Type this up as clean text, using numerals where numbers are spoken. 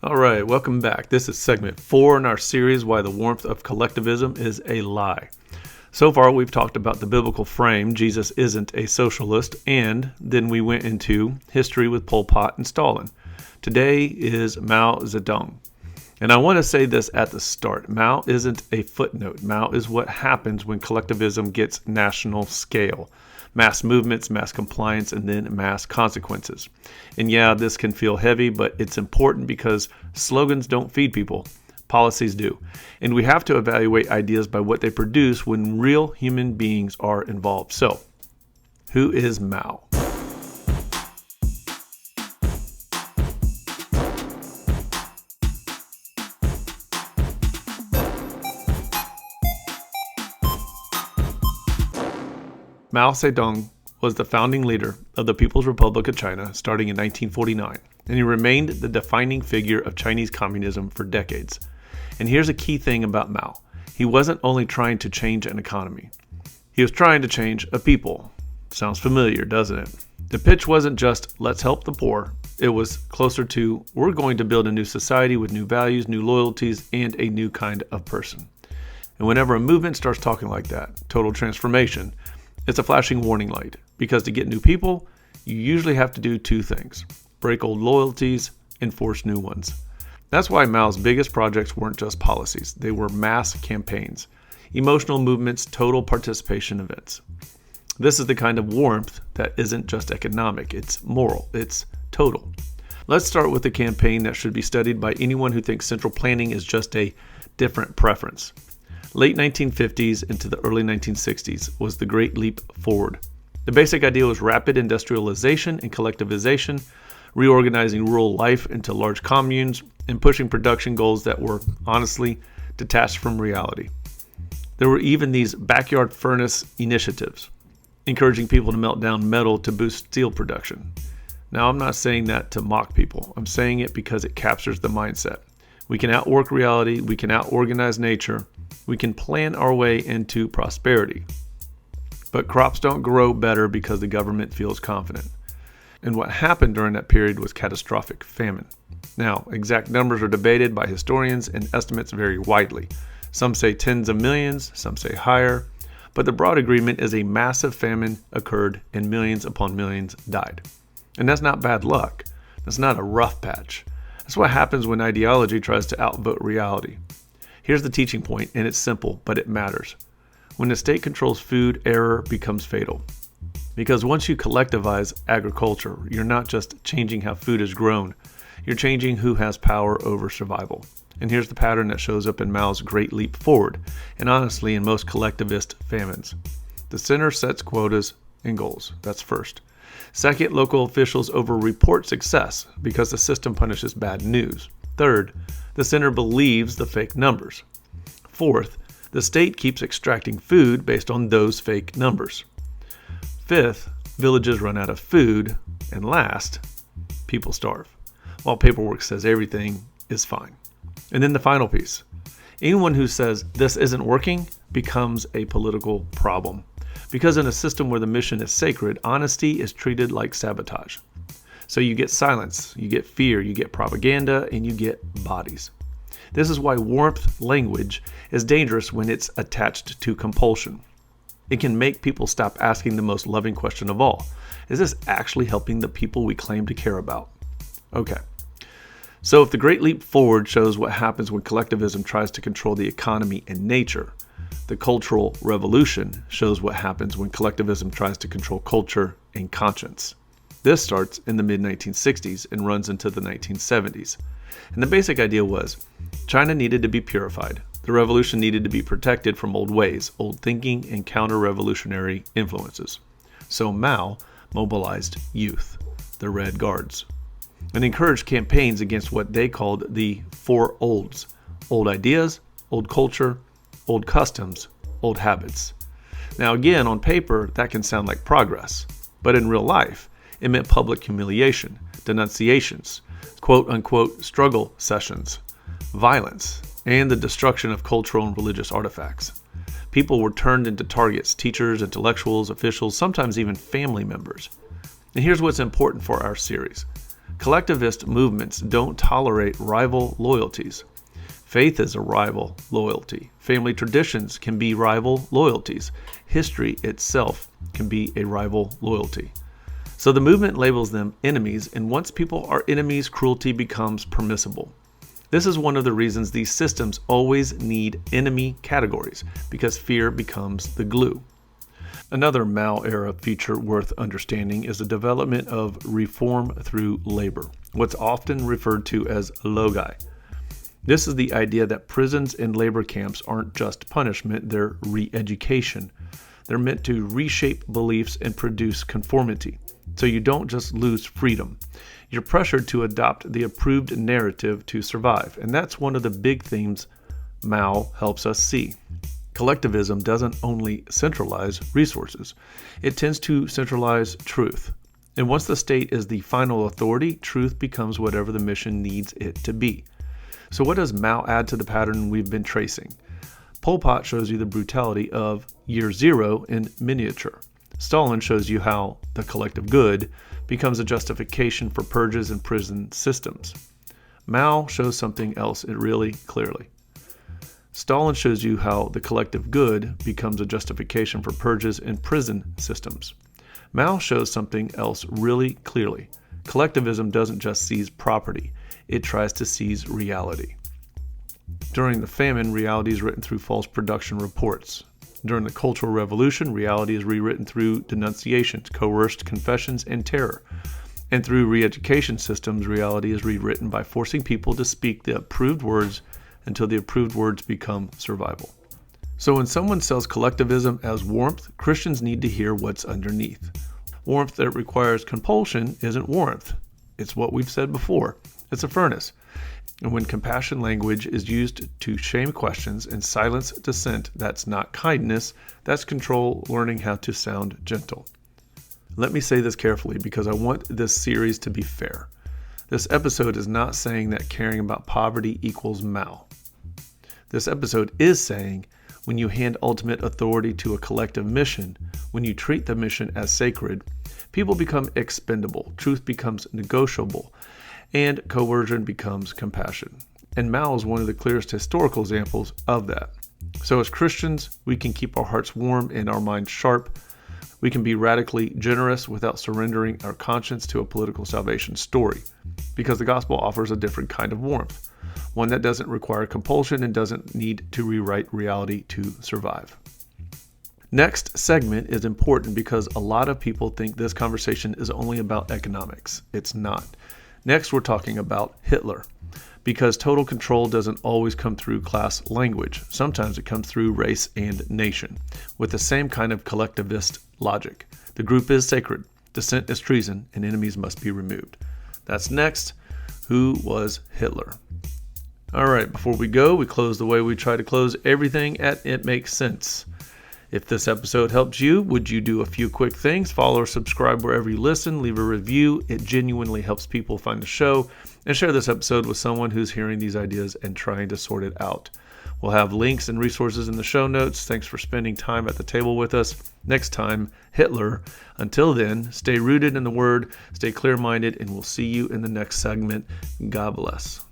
All right, welcome back. This is segment 4 in our series, Why the Warmth of Collectivism is a Lie. So far, we've talked about the biblical frame, Jesus isn't a socialist, and then we went into history with Pol Pot and Stalin. Today is Mao Zedong. And I want to say this at the start. Mao isn't a footnote. Mao is what happens when collectivism gets national scale. Mass movements, mass compliance, and then mass consequences. And yeah, this can feel heavy, but it's important because slogans don't feed people. Policies do. And we have to evaluate ideas by what they produce when real human beings are involved. So, who is Mao? Mao Zedong was the founding leader of the People's Republic of China starting in 1949, and he remained the defining figure of Chinese communism for decades. And here's a key thing about Mao. He wasn't only trying to change an economy. He was trying to change a people. Sounds familiar, doesn't it? The pitch wasn't just, let's help the poor. It was closer to, we're going to build a new society with new values, new loyalties, and a new kind of person. And whenever a movement starts talking like that, total transformation, it's a flashing warning light, because to get new people, you usually have to do two things: break old loyalties, enforce new ones. That's why Mao's biggest projects weren't just policies, they were mass campaigns, emotional movements, total participation events. This is the kind of warmth that isn't just economic, it's moral, it's total. Let's start with a campaign that should be studied by anyone who thinks central planning is just a different preference. Late 1950s into the early 1960s was the Great Leap Forward. The basic idea was rapid industrialization and collectivization, reorganizing rural life into large communes, and pushing production goals that were, honestly, detached from reality. There were even these backyard furnace initiatives, encouraging people to melt down metal to boost steel production. Now, I'm not saying that to mock people. I'm saying it because it captures the mindset. We can outwork reality, we can outorganize nature, we can plan our way into prosperity. But crops don't grow better because the government feels confident. And what happened during that period was catastrophic famine. Now, exact numbers are debated by historians and estimates vary widely. Some say tens of millions, some say higher, but the broad agreement is a massive famine occurred and millions upon millions died. And that's not bad luck. That's not a rough patch. That's what happens when ideology tries to outvote reality. Here's the teaching point, and it's simple, but it matters. When the state controls food, error becomes fatal. Because once you collectivize agriculture, you're not just changing how food is grown, you're changing who has power over survival. And here's the pattern that shows up in Mao's Great Leap Forward, and honestly in most collectivist famines. The center sets quotas and goals. That's first. Second, local officials over-report success because the system punishes bad news. Third, the center believes the fake numbers. Fourth, the state keeps extracting food based on those fake numbers. Fifth, villages run out of food. And last, people starve, while paperwork says everything is fine. And then the final piece. Anyone who says this isn't working becomes a political problem. Because in a system where the mission is sacred, honesty is treated like sabotage. So you get silence, you get fear, you get propaganda, and you get bodies. This is why warmth language is dangerous when it's attached to compulsion. It can make people stop asking the most loving question of all. Is this actually helping the people we claim to care about? Okay. So if the Great Leap Forward shows what happens when collectivism tries to control the economy and nature, the Cultural Revolution shows what happens when collectivism tries to control culture and conscience. This starts in the mid-1960s and runs into the 1970s. And the basic idea was, China needed to be purified. The revolution needed to be protected from old ways, old thinking, and counter-revolutionary influences. So Mao mobilized youth, the Red Guards, and encouraged campaigns against what they called the four olds: old ideas, old culture, old customs, old habits. Now again, on paper, that can sound like progress, but in real life, it meant public humiliation, denunciations, quote-unquote struggle sessions, violence, and the destruction of cultural and religious artifacts. People were turned into targets: teachers, intellectuals, officials, sometimes even family members. And here's what's important for our series. Collectivist movements don't tolerate rival loyalties. Faith is a rival loyalty. Family traditions can be rival loyalties. History itself can be a rival loyalty. So the movement labels them enemies, and once people are enemies, cruelty becomes permissible. This is one of the reasons these systems always need enemy categories, because fear becomes the glue. Another Mao-era feature worth understanding is the development of reform through labor, what's often referred to as logi. This is the idea that prisons and labor camps aren't just punishment, they're re-education. They're meant to reshape beliefs and produce conformity. So you don't just lose freedom. You're pressured to adopt the approved narrative to survive. And that's one of the big themes Mao helps us see. Collectivism doesn't only centralize resources. It tends to centralize truth. And once the state is the final authority, truth becomes whatever the mission needs it to be. So what does Mao add to the pattern we've been tracing? Pol Pot shows you the brutality of year zero in miniature. Stalin shows you how the collective good becomes a justification for purges and prison systems. Mao shows something else really clearly. Stalin shows you how the collective good becomes a justification for purges and prison systems. Mao shows something else really clearly. Collectivism doesn't just seize property, it tries to seize reality. During the famine, reality is written through false production reports. During the Cultural Revolution, reality is rewritten through denunciations, coerced confessions, and terror. And through re-education systems, reality is rewritten by forcing people to speak the approved words until the approved words become survival. So when someone sells collectivism as warmth, Christians need to hear what's underneath. Warmth that requires compulsion isn't warmth. It's what we've said before. It's a furnace. And when compassion language is used to shame questions and silence dissent, that's not kindness, that's control learning how to sound gentle. Let me say this carefully because I want this series to be fair. This episode is not saying that caring about poverty equals Mao. This episode is saying when you hand ultimate authority to a collective mission, when you treat the mission as sacred, people become expendable, truth becomes negotiable, and coercion becomes compassion. And Mao is one of the clearest historical examples of that. So as Christians, we can keep our hearts warm and our minds sharp. We can be radically generous without surrendering our conscience to a political salvation story, because the gospel offers a different kind of warmth, one that doesn't require compulsion and doesn't need to rewrite reality to survive. Next segment is important because a lot of people think this conversation is only about economics. It's not. Next, we're talking about Hitler, because total control doesn't always come through class language. Sometimes it comes through race and nation, with the same kind of collectivist logic. The group is sacred, dissent is treason, and enemies must be removed. That's next. Who was Hitler? All right, before we go, we close the way we try to close everything at It Makes Sense. If this episode helps you, would you do a few quick things? Follow or subscribe wherever you listen. Leave a review. It genuinely helps people find the show. And share this episode with someone who's hearing these ideas and trying to sort it out. We'll have links and resources in the show notes. Thanks for spending time at the table with us. Next time, Hitler. Until then, stay rooted in the Word, stay clear-minded, and we'll see you in the next segment. God bless.